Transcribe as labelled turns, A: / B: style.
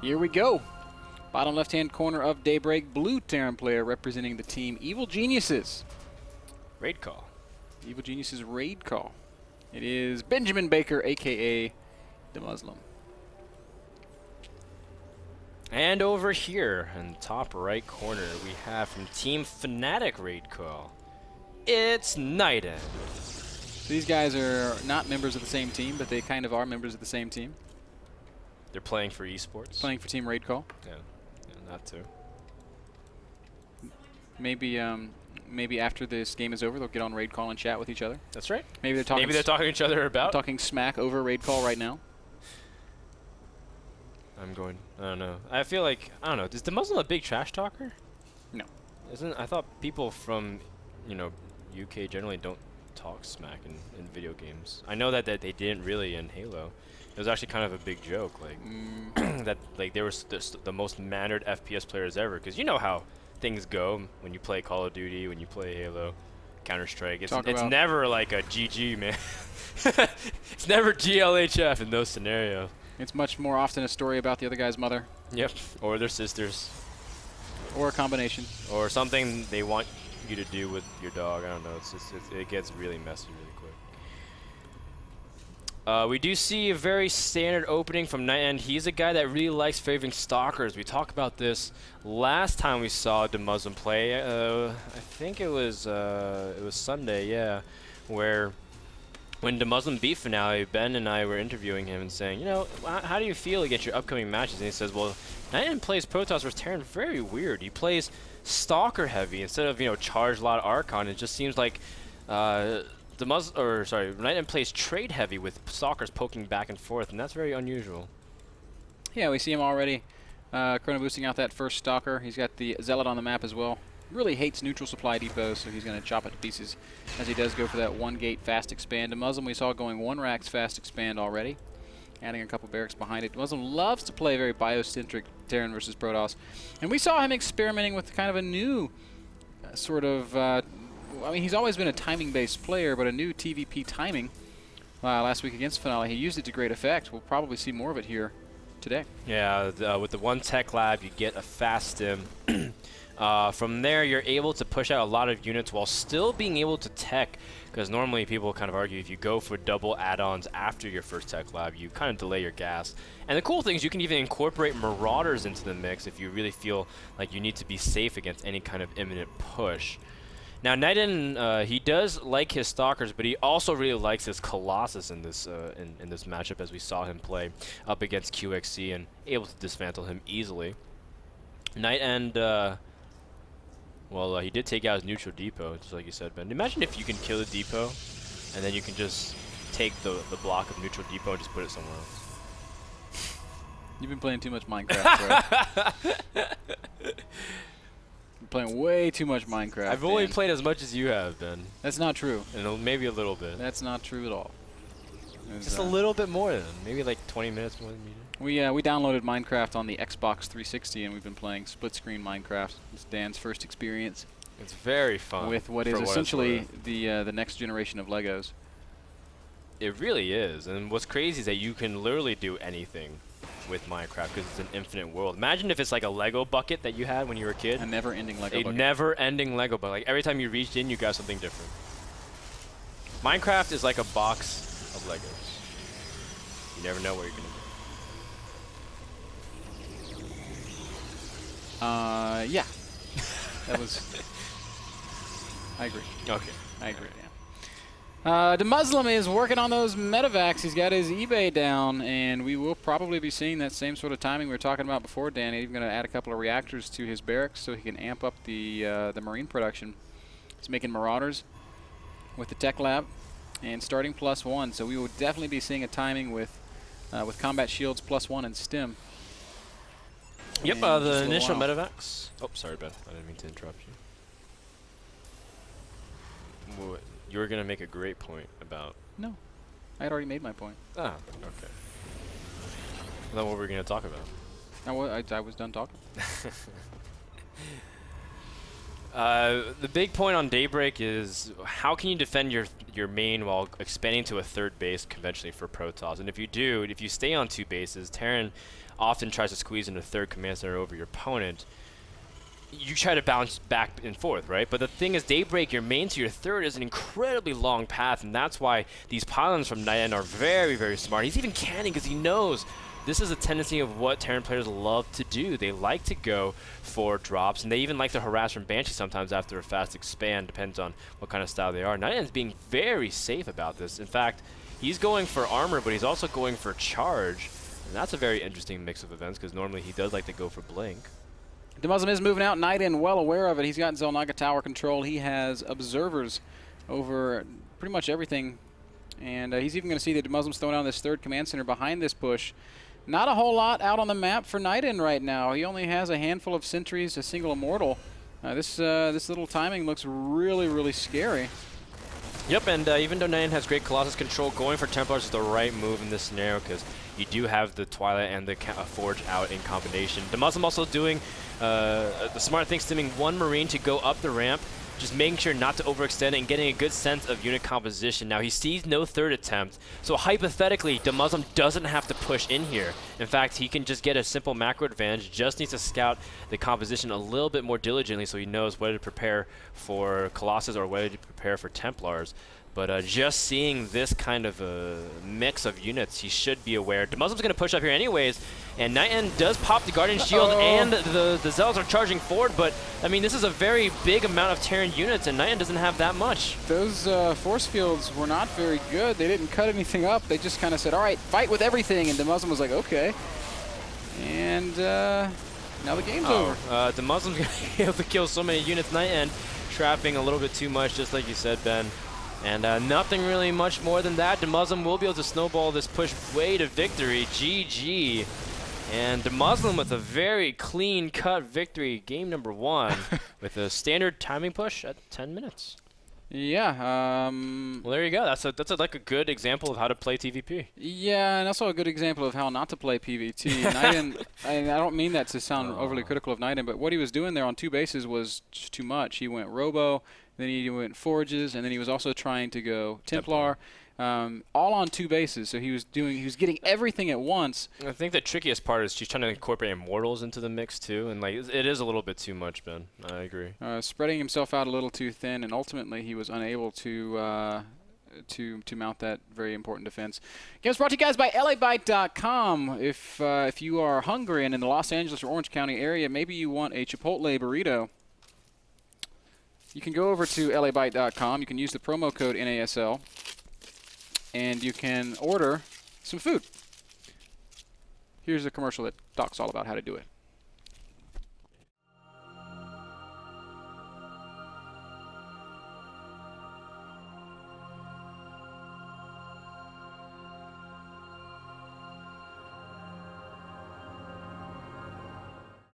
A: Here we go. Bottom left-hand corner of Daybreak, blue Terran player representing the team Evil Geniuses.
B: Raid call.
A: Evil Geniuses raid call. It is Benjamin Baker, a.k.a. DeMusLiM.
B: And over here in top right corner, we have from Team Fnatic raid call. It's NightEnD.
A: So these guys are not members of the same team, but they kind of are members of the same team.
B: They're playing for esports.
A: Playing for Team Raid Call.
B: Yeah, that too.
A: Maybe after this game is over, they'll get on Raid Call and chat with each other.
B: That's right.
A: Maybe they're talking.
B: Maybe they're talking to each other about.
A: Talking smack over Raid Call right now.
B: I don't know. I feel like, I don't know. Is DeMusLiM a big trash talker?
A: No.
B: I thought people from, UK generally don't talk smack in video games. I know that they didn't really in Halo. It was actually kind of a big joke, like that they were the most mannered FPS players ever. Because you know how things go when you play Call of Duty, when you play Halo, Counter-Strike. It's never like a GG, man. It's never GLHF in those scenarios.
A: It's much more often a story about the other guy's mother.
B: Yep, or their sisters.
A: Or a combination.
B: Or something they want you to do with your dog. I don't know. It gets really messy really quick. We do see a very standard opening from NightEnD. He's a guy that really likes favoring stalkers. We talked about this last time we saw DeMusLiM play. I think it was Sunday, yeah, where when DeMusLiM beat Finale, Ben and I were interviewing him and saying, how do you feel against your upcoming matches? And he says, well, NightEnD plays Protoss vs. Terran very weird. He plays Stalker heavy instead of, charge a lot of Archon. It just seems like NightEnD plays trade heavy with Stalkers poking back and forth, and that's very unusual.
A: Yeah, we see him already chrono boosting out that first Stalker. He's got the Zealot on the map as well. Really hates neutral supply depots, so he's going to chop it to pieces as he does go for that one gate fast expand. DeMusLiM we saw going one racks fast expand already, adding a couple barracks behind it. DeMusLiM loves to play very biocentric Terran versus Protoss, and we saw him experimenting with kind of a new he's always been a timing-based player, but a new TVP timing last week against Finale. He used it to great effect. We'll probably see more of it here today.
B: Yeah, with the one tech lab, you get a fast stim. From there, you're able to push out a lot of units while still being able to tech, because normally people kind of argue if you go for double add-ons after your first tech lab, you kind of delay your gas. And the cool thing is you can even incorporate Marauders into the mix if you really feel like you need to be safe against any kind of imminent push. Now, NightEnD, he does like his Stalkers, but he also really likes his Colossus in this in this matchup, as we saw him play up against QXC and able to dismantle him easily. NightEnD, well, he did take out his neutral depot, just like you said, Ben. Imagine if you can kill the depot, and then you can just take the block of neutral depot and just put it somewhere else.
A: You've been playing too much Minecraft, bro. Playing way too much Minecraft.
B: I've only played as much as you have, Ben.
A: That's not true.
B: And maybe a little bit.
A: That's not true at all.
B: Just a little bit more than, maybe like 20 minutes more than you did.
A: We downloaded Minecraft on the Xbox 360, and we've been playing split screen Minecraft. It's Dan's first experience.
B: It's very fun.
A: With what is essentially the next generation of Legos.
B: It really is, and what's crazy is that you can literally do anything with Minecraft because it's an infinite world. Imagine if it's like a Lego bucket that you had when you were a kid.
A: A never-ending Lego bucket.
B: A never-ending Lego bucket. Like every time you reached in, you got something different. Minecraft is like a box of Legos. You never know what you're gonna do.
A: Yeah. That was... I agree.
B: Okay.
A: I agree, yeah. DeMusLiM is working on those medevacs. He's got his eBay down, and we will probably be seeing that same sort of timing we were talking about before, Dan. He's going to add a couple of reactors to his barracks so he can amp up the marine production. He's making Marauders with the tech lab and starting +1, so we will definitely be seeing a timing with combat shields +1 and stim.
B: Yep, the initial medevacs. Oh, sorry, Ben. I didn't mean to interrupt you. Well, you were going to make a great point about...
A: No. I had already made my point.
B: Ah, okay. Then what were we going to talk about?
A: I was done talking.
B: The big point on Daybreak is how can you defend your main while expanding to a third base conventionally for Protoss? And if you stay on 2 bases, Terran often tries to squeeze in a third command center over your opponent. You try to bounce back and forth, right? But the thing is, Daybreak, your main to your third is an incredibly long path, and that's why these pylons from NightEnD are very, very smart. He's even canning because he knows this is a tendency of what Terran players love to do. They like to go for drops, and they even like to harass from Banshee sometimes after a fast expand, depends on what kind of style they are. NightEnd's being very safe about this. In fact, he's going for armor, but he's also going for charge, and that's a very interesting mix of events because normally he does like to go for blink.
A: DeMusLiM is moving out. NightEnD well aware of it. He's got Zelnaga tower control. He has observers over pretty much everything. And he's even going to see that DeMusLiM's throwing down this third command center behind this push. Not a whole lot out on the map for NightEnD right now. He only has a handful of sentries, a single immortal. This little timing looks really, really scary.
B: Yep, and even though NightEnD has great Colossus control, going for Templars is the right move in this scenario because you do have the Twilight and the Forge out in combination. DeMusLiM also doing the smart thing, stimming 1 Marine to go up the ramp, just making sure not to overextend and getting a good sense of unit composition. Now he sees no third attempt, so hypothetically DeMusLiM doesn't have to push in here. In fact, he can just get a simple macro advantage, just needs to scout the composition a little bit more diligently so he knows whether to prepare for Colossus or whether to prepare for Templars. But just seeing this kind of a mix of units, he should be aware. DeMusLiM's going to push up here anyways, and NightEnD does pop the Guardian Shield, and the Zealots are charging forward, but, I mean, this is a very big amount of Terran units, and NightEnD doesn't have that much.
A: Those force fields were not very good. They didn't cut anything up. They just kind of said, all right, fight with everything, and DeMusLiM was like, okay. And now the game's over.
B: DeMusLiM's going to be able to kill so many units. NightEnD trapping a little bit too much, just like you said, Ben. And nothing really much more than that. DeMusLiM will be able to snowball this push way to victory. GG. And DeMusLiM with a very clean-cut victory. Game number 1 with a standard timing push at 10 minutes.
A: Yeah.
B: Well, there you go. That's like a good example of how to play TVP.
A: Yeah, and also a good example of how not to play PvT. NightEnD, I don't mean that to sound overly critical of NightEnD, but what he was doing there on 2 bases was just too much. He went Robo, then he went Forges, and then he was also trying to go Templar, all on 2 bases. So he was getting everything at once.
B: I think the trickiest part is she's trying to incorporate Immortals into the mix too, and like it is a little bit too much, Ben. I agree.
A: Spreading himself out a little too thin, and ultimately he was unable to mount that very important defense. Game's brought to you guys by LABite.com. If you are hungry and in the Los Angeles or Orange County area, maybe you want a Chipotle burrito, you can go over to LABite.com. You can use the promo code NASL, and you can order some food. Here's a commercial that talks all about how to do it.